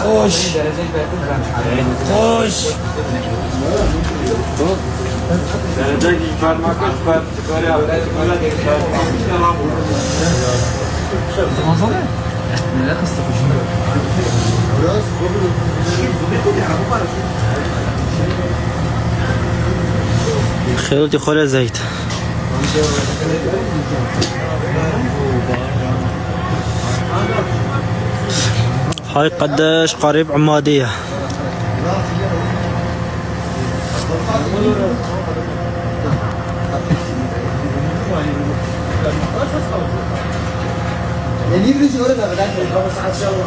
خوش خوش Dereceki parmakla çıkar yaptı. خيرتي خلا زيت هاي قداش قريب عمادية يعني يجري شغل ولا بدك خمس ساعات شغل